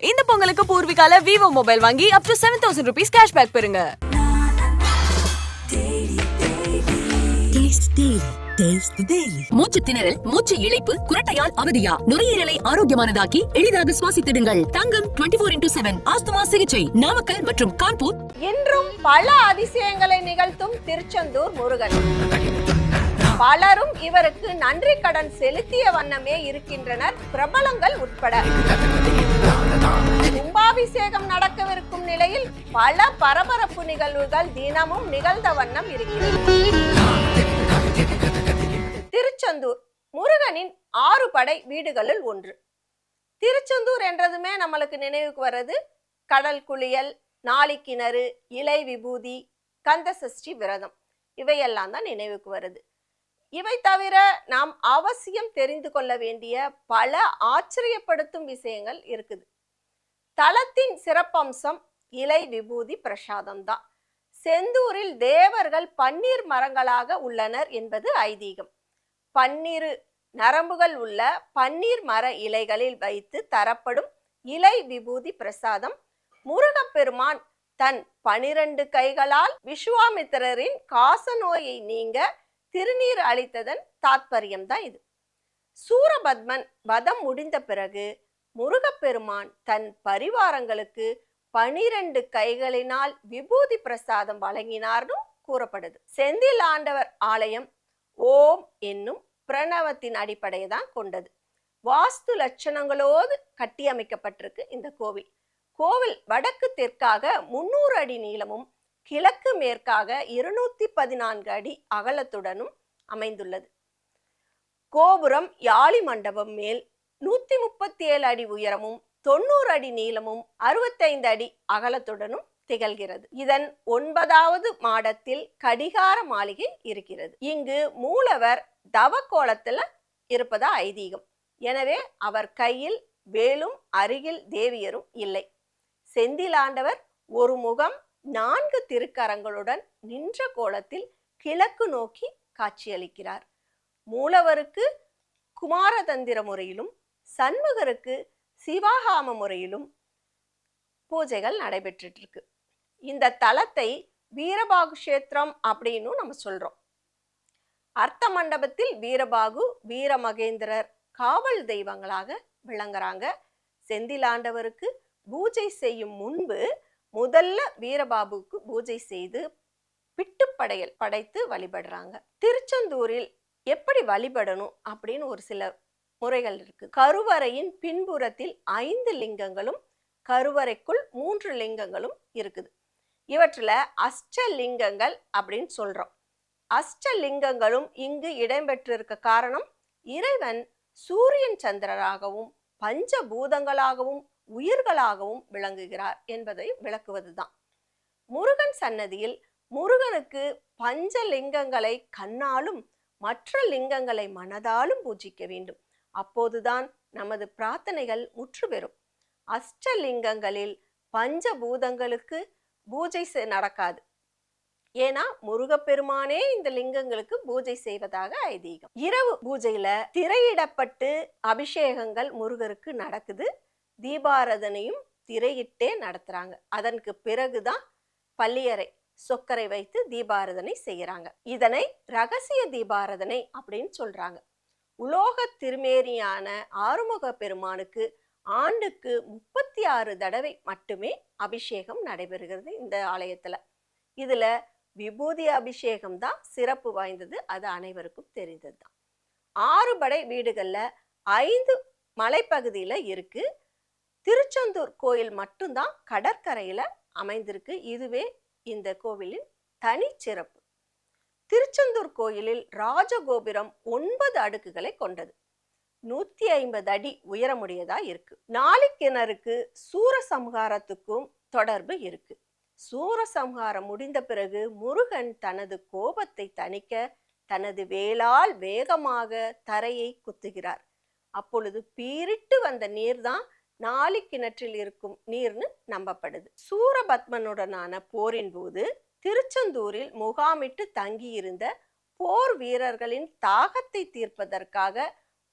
இந்த பொங்கலுக்கு பூர்விகால Vivo mobile வாங்கி அப் டு 7000 rupees கேஷ்பேக் பெறுங்க. மூச்சு திணறல், மூச்சு இழைப்பு, குரட்டையால் அவதியா, நுரையீரலை ஆரோக்கியமானதாக்கி எளிதாக சுவாசித்திடுங்கள். தங்கம் 24x7 ஆஸ்துமா சிகிச்சை நாமக்கல் மற்றும் கான்பூர். இன்றும் பல அதிசயங்களை நிகழ்த்தும் திருச்செந்தூர் முருகன். பலரும் இவருக்கு நன்றி கடன் செலுத்திய வண்ணமே இருக்கின்றனர், பிரபலங்கள் உட்பட. கும்பாபிஷேகம் நடக்கவிருக்கும் நிலையில் பல பரபரப்பு நிகழ்வுகள் தினமும் நிகழ்ந்த வண்ணம் இருக்கிறது. திருச்செந்தூர் முருகனின் 6 படை வீடுகளில் ஒன்று. திருச்செந்தூர் என்றதுமே நம்மளுக்கு நினைவுக்கு வர்றது கடல் குளியல், நாளிக்கிணறு, இலை விபூதி, கந்தசஷ்டி விரதம், இவையெல்லாம் தான் நினைவுக்கு வருது. இவை தவிர நாம் அவசியம் தெரிந்து கொள்ள வேண்டிய பல ஆச்சரியப்படுத்தும் விஷயங்கள் இருக்குது. தலத்தின் சிறப்பம்சம் இலை விபூதி பிரசாதம் தான். செந்தூரில் தேவர்கள் பன்னீர் மரங்களாக உள்ளனர் என்பது ஐதீகம். 12 நரம்புகள் உள்ள பன்னீர் மர இலைகளில் வைத்து தரப்படும் இலை விபூதி பிரசாதம் முருகப்பெருமான் தன் 12 கைகளால் விஸ்வாமித்திரரின் காச நோயை நீங்க திருநீர் அளித்ததன் தாத்பரியம் தான் இது. சூரபத்மன் வதம் முடிந்த பிறகு முருகப்பெருமான் தன் பரிவாரங்களுக்கு 12 கைகளினால் விபூதி பிரசாதம் வழங்கினார்னு கூறப்படுது. செந்தில் ஆண்டவர் ஆலயம் ஓம் என்னும் பிரணவத்தின் அடிப்படையை தான் கொண்டது. வாஸ்து லட்சணங்களோடு கட்டியமைக்கப்பட்டிருக்கு இந்த கோவில். கோவில் வடக்கு தெற்காக 300 அடி நீளமும் கிழக்கு மேற்காக 214 அடி அகலத்துடனும் அமைந்துள்ளது. கோபுரம் யாழி மண்டபம் மேல் 137 அடி உயரமும் 90 அடி நீளமும் 65 அடி அகலத்துடனும் திகழ்கிறது. இதன் 9வது மாடத்தில் கடிகார மாளிகை இருக்கிறது. இங்கு மூலவர் தவக்கோலத்துல இருப்பதா ஐதீகம். எனவே அவர் கையில் வேலும் அருகில் தேவியரும் இல்லை. செந்திலாண்டவர் ஒரு முகம் 4 திருக்கரங்களுடன் நின்ற கோலத்தில் கிழக்கு நோக்கி காட்சியளிக்கிறார். மூலவருக்கு குமாரதந்திர முறையிலும் சண்முகருக்கு சிவாகாம முறையிலும் பூஜைகள் நடைபெற்றுட்டு இருக்கு. இந்த தலத்தை வீரபாகு கஷேத்திரம் அப்படின்னு நம்ம சொல்றோம். அர்த்த மண்டபத்தில் வீரபாகு, வீரமகேந்திரர் காவல் தெய்வங்களாக விளங்குறாங்க. செந்திலாண்டவருக்கு பூஜை செய்யும் முன்பு முதல்ல வீரபாபுக்கு பூஜை செய்து பிட்டுப்படையல் படைத்து வழிபடுறாங்க. திருச்செந்தூரில் எப்படி வழிபடணும் அப்படின்னு ஒரு சில முறைகள் இருக்கு. கருவறையின் பின்புறத்தில் 5 லிங்கங்களும் கருவறைக்குள் 3 லிங்கங்களும் இருக்குது. இவற்றில் அஷ்டலிங்கங்கள் அப்படின்னு சொல்றோம். அஷ்டலிங்கங்களும் இங்கு இடம்பெற்றிருக்க காரணம் இறைவன் சூரியன் சந்திரராகவும் பஞ்சபூதங்களாகவும் உயிர்களாகவும் விளங்குகிறார் என்பதை விளக்குவதுதான். முருகன் சன்னதியில் முருகனுக்கு பஞ்சலிங்கங்களை கண்ணாலும் மற்ற லிங்கங்களை மனதாலும் பூஜிக்க வேண்டும். அப்போதுதான் நமது பிரார்த்தனைகள் முற்று பெறும். அஷ்டலிங்கங்களில் பஞ்சபூதங்களுக்கு பூஜை நடக்காது. ஏன்னா முருகப்பெருமானே இந்த லிங்கங்களுக்கு பூஜை செய்வதாக ஐதீகம். இரவு பூஜையில திரையிடப்பட்டு அபிஷேகங்கள் முருகருக்கு நடக்குது. தீபாராதனையும் திரையிட்டே நடத்துறாங்க. அதற்கு பிறகுதான் பள்ளியறை சொக்கரை வைத்து தீபாராதனை செய்யறாங்க. இதனை ரகசிய தீபாராதனை அப்படின்னு சொல்றாங்க. உலோக திருமேனியான ஆறுமுக பெருமானுக்கு ஆண்டுக்கு 36 தடவை மட்டுமே அபிஷேகம் நடைபெறுகிறது இந்த ஆலயத்துல. இதுல விபூதி அபிஷேகம் தான் சிறப்பு வாய்ந்தது. அது அனைவருக்கும் தெரிந்தது தான். 6 படை வீடுகள்ல 5 மலைப்பகுதியில இருக்கு. திருச்செந்தூர் கோயில் மட்டும்தான் கடற்கரையில அமைந்திருக்கு. இதுவே இந்த கோவிலின் தனி சிறப்பு. திருச்செந்தூர் கோயிலில் ராஜகோபுரம் 9 அடுக்குகளை கொண்டது. 150 அடி உயரமுடையதா இருக்கு. நாளிக்கிணறுக்கு சூரசம்ஹாரத்துக்கும் தொடர்பு இருக்கு. சூரசம்ஹாரம் முடிந்த பிறகு முருகன் தனது கோபத்தை தணிக்க தனது வேலால் வேகமாக தரையை குத்துகிறார். அப்பொழுது பீரிட்டு வந்த நீர்தான் நாளிக்கிணற்றில் இருக்கும் நீர்னு நம்பப்படுது. சூரபத்மனுடனான போரின் போது திருச்செந்தூரில் முகாமிட்டு தங்கியிருந்த போர் வீரர்களின் தாகத்தை தீர்ப்பதற்காக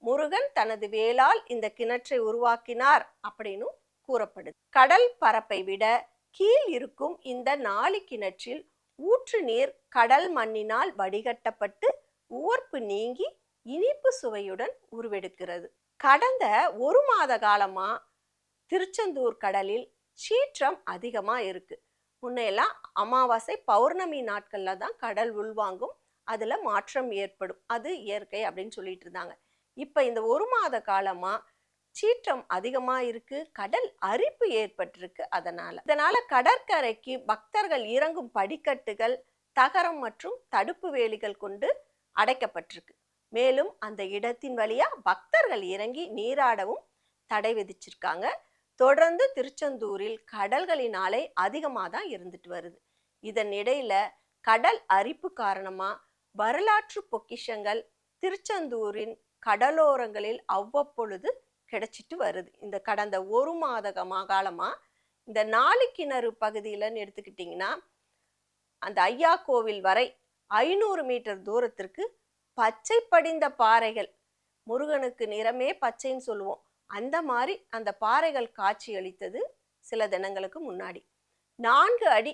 முருகன் தனது வேலால் இந்த கிணற்றை உருவாக்கினார் அப்படின்னு கூறப்படுது. கடல் பரப்பை விட கீழ் இருக்கும் இந்த 4 கிணற்றில் ஊற்று நீர் கடல் மண்ணினால் வடிகட்டப்பட்டு உவர்ப்பு நீங்கி இனிப்பு சுவையுடன் உருவெடுக்கிறது. கடந்த 1 மாத காலமா திருச்செந்தூர் கடலில் சீற்றம் அதிகமா இருக்கு. முன்னையெல்லாம் அமாவாசை பௌர்ணமி நாட்கள்ல தான் கடல் உள்வாங்கும், அதுல மாற்றம் ஏற்படும், அது இயற்கை அப்படின்னு சொல்லிட்டு இருந்தாங்க. இப்ப இந்த 1 மாத காலமா சீற்றம் அதிகமா இருக்கு, கடல் அரிப்பு ஏற்பட்டிருக்கு. இதனால கடற்கரைக்கு பக்தர்கள் இறங்கும் படிக்கட்டுகள் தகரம் மற்றும் தடுப்பு வேலிகள் கொண்டு அடைக்கப்பட்டிருக்கு. மேலும் அந்த இடத்தின் வழியா பக்தர்கள் இறங்கி நீராடவும் தடை விதிச்சிருக்காங்க. தொடர்ந்து திருச்செந்தூரில் கடல்களின் அலை அதிகமாக தான் இருந்துட்டு வருது. இதன் இடையில கடல் அரிப்பு காரணமா வரலாற்று பொக்கிஷங்கள் திருச்செந்தூரின் கடலோரங்களில் அவ்வப்பொழுது கிடைச்சிட்டு வருது. இந்த கடந்த 1 மாத காலமா இந்த 4 கிணறு பகுதியிலன்னு எடுத்துக்கிட்டிங்கன்னா அந்த ஐயா கோவில் வரை 500 மீட்டர் தூரத்திற்கு பச்சை படிந்த பாறைகள், முருகனுக்கு நிறமே பச்சைன்னு சொல்லுவோம், அந்த மாதிரி அந்த பாறைகள் காட்சி அளித்தது சில தினங்களுக்கு முன்னாடி. 4 அடி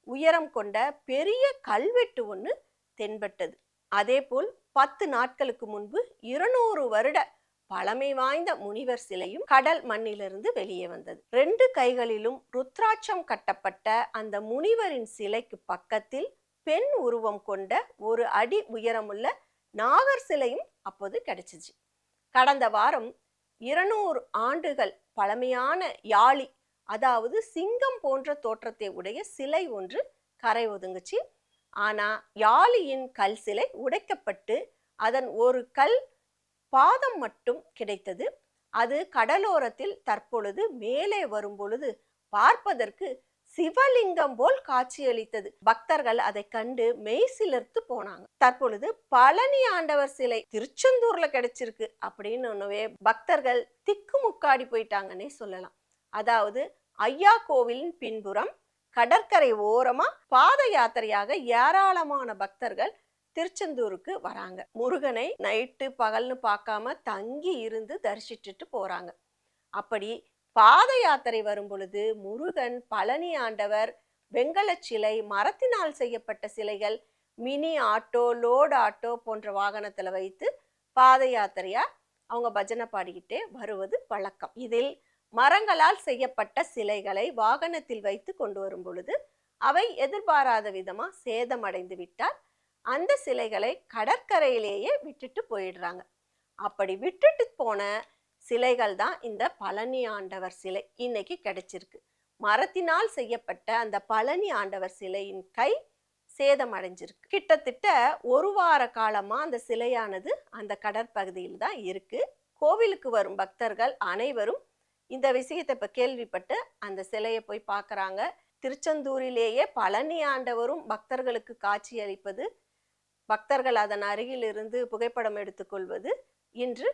உயரம் கொண்ட பெரிய கல்வெட்டு ஒன்று தென்பட்டது. அதே போல் 10 நாட்களுக்கு முன்பு 200 வருட பழமை வாய்ந்த முனிவர் சிலையும் கடல் மண்ணிலிருந்து வெளியே வந்தது. 2 கைகளிலும் ருத்ராட்சம் கட்டப்பட்ட அந்த முனிவரின் சிலைக்கு பக்கத்தில் பெண் உருவம் கொண்ட 1 அடி உயரமுள்ள நாகர் சிலையும் அப்போது கிடைச்சிச்சு. கடந்த வாரம் 200 ஆண்டுகள் பழமையான யாழி, அதாவது சிங்கம் போன்ற தோற்றத்தை உடைய சிலை ஒன்று கரை ஒதுங்குச்சு. ஆனா யாழியின் கல் சிலை உடைக்கப்பட்டு அதன் ஒரு கல் பாதம் மட்டும் கிடைத்தது. அது கடலோரத்தில் தற்பொழுது மேலே வரும் பொழுது பார்ப்பதற்கு சிவலிங்கம் போல் காட்சியளித்தது. பக்தர்கள் அதை கண்டு மெய்சிலிர்த்து போனாங்க. தற்பொழுது பழனி ஆண்டவர் சிலை திருச்செந்தூர்ல கிடைச்சிருக்கு அப்படின்னு பக்தர்கள் திக்குமுக்காடி போயிட்டாங்கன்னே சொல்லலாம். அதாவது ஐயா கோவிலின் பின்புறம் கடற்கரை ஓரமா பாத யாத்திரையாக ஏராளமான பக்தர்கள் திருச்செந்தூருக்கு வராங்க. முருகனை நைட்டு பகல்னு பார்க்காம தங்கி இருந்து தரிசிச்சுட்டு போறாங்க. அப்படி பாத யாத்திரை வரும் பொழுது முருகன், பழனி ஆண்டவர், வெங்கல சிலை, மரத்தினால் செய்யப்பட்ட சிலைகள், மினி ஆட்டோ, லோடு ஆட்டோ போன்ற வாகனத்துல வைத்து பாத யாத்திரையா அவங்க பஜனை பாடிக்கிட்டே வருவது வழக்கம். இதில் மரங்களால் செய்யப்பட்ட சிலைகளை வாகனத்தில் வைத்து கொண்டு வரும் பொழுது அவை எதிர்பாராத விதமா சேதமடைந்து விட்டால் அந்த சிலைகளை கடற்கரையிலேயே விட்டுட்டு போயிடுறாங்க. அப்படி விட்டுட்டு போன சிலைகள் தான் இந்த பழனி ஆண்டவர் சிலை இன்னைக்கு கிடைச்சிருக்கு. மரத்தினால் செய்யப்பட்ட அந்த பழனி ஆண்டவர் சிலையின் கை சேதமடைஞ்சிருக்கு. கிட்டத்தட்ட 1 வார காலமா அந்த சிலையானது அந்த கடற்பகுதியில் தான் இருக்கு. கோவிலுக்கு வரும் பக்தர்கள் அனைவரும் இந்த விஷயத்தை இப்ப கேள்விப்பட்டு அந்த சிலையை போய் பார்க்கறாங்க. திருச்செந்தூரிலேயே பழனி ஆண்டவரும் பக்தர்களுக்கு காட்சி அளிப்பது, பக்தர்கள் அதன் அருகில் இருந்து புகைப்படம் எடுத்துக்கொள்வது இன்று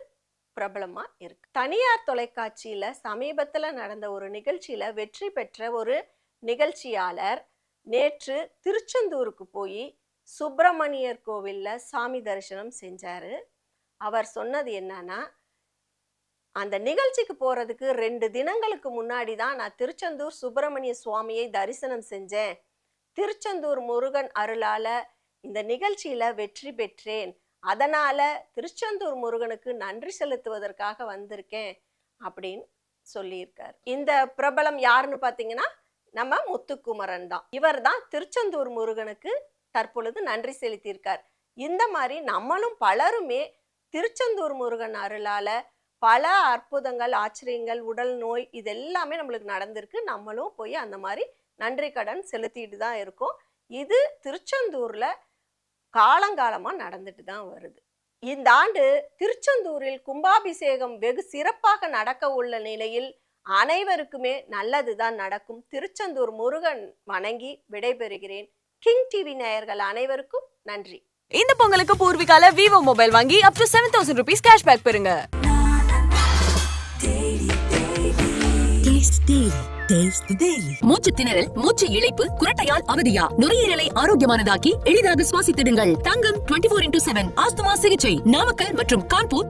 பிரபலமா இருக்கு. தனியார் தொலைக்காட்சியில சமீபத்துல நடந்த ஒரு நிகழ்ச்சியில வெற்றி பெற்ற ஒரு நிகழ்ச்சியாளர் நேற்று திருச்செந்தூருக்கு போய் சுப்பிரமணியர் கோவில்ல சாமி தரிசனம் செஞ்சாரு. அவர் சொன்னது என்னன்னா, அந்த நிகழ்ச்சிக்கு போறதுக்கு 2 தினங்களுக்கு முன்னாடி தான் நான் திருச்செந்தூர் சுப்பிரமணிய சுவாமியை தரிசனம் செஞ்சேன். திருச்செந்தூர் முருகன் அருளால இந்த நிகழ்ச்சியில வெற்றி பெற்றேன். அதனால திருச்செந்தூர் முருகனுக்கு நன்றி செலுத்துவதற்காக வந்திருக்கேன் அப்படின்னு சொல்லியிருக்காரு. இந்த பிரபலம் யாருன்னு பாத்தீங்கன்னா நம்ம முத்துக்குமரன் தான். இவர் தான் திருச்செந்தூர் முருகனுக்கு தற்பொழுது நன்றி செலுத்தியிருக்கார். இந்த மாதிரி நம்மளும் பலருமே திருச்செந்தூர் முருகன் அருளால பல அற்புதங்கள், ஆச்சரியங்கள், உடல் நோய் இதெல்லாமே நம்மளுக்கு நடந்திருக்கு. நம்மளும் போய் அந்த மாதிரி நன்றி கடன் செலுத்திட்டு தான் இருக்கோம். இது திருச்செந்தூர்ல காலங்காலமா நடந்துட்டு தான் வருது. இந்த ஆண்டு திருச்செந்தூரில் கும்பாபிஷேகம் வெகு சிறப்பாக நடக்க உள்ள நிலையில் அனைவருக்குமே நல்லதுதான் நடக்கும். திருச்செந்தூர் முருகன் வணங்கி விடைபெறுகிறேன். கிங் டிவி நேயர்கள் அனைவருக்கும் நன்றி. இந்த பொங்கலுக்கு பூர்விகால விவோ மொபைல் வாங்கி up to 7000 rupees கேஷ்பேக் பெறுங்க. மூச்சு திணறல், மூச்சு இழைப்பு, குரட்டையால் அவதியா, நுரையீரலை ஆரோக்கியமானதாக்கி எளிதாக சுவாசித்திடுங்கள். தங்கம் 24x7 ஆஸ்துமா சிகிச்சை நாமக்கல் மற்றும் கான்பூர்.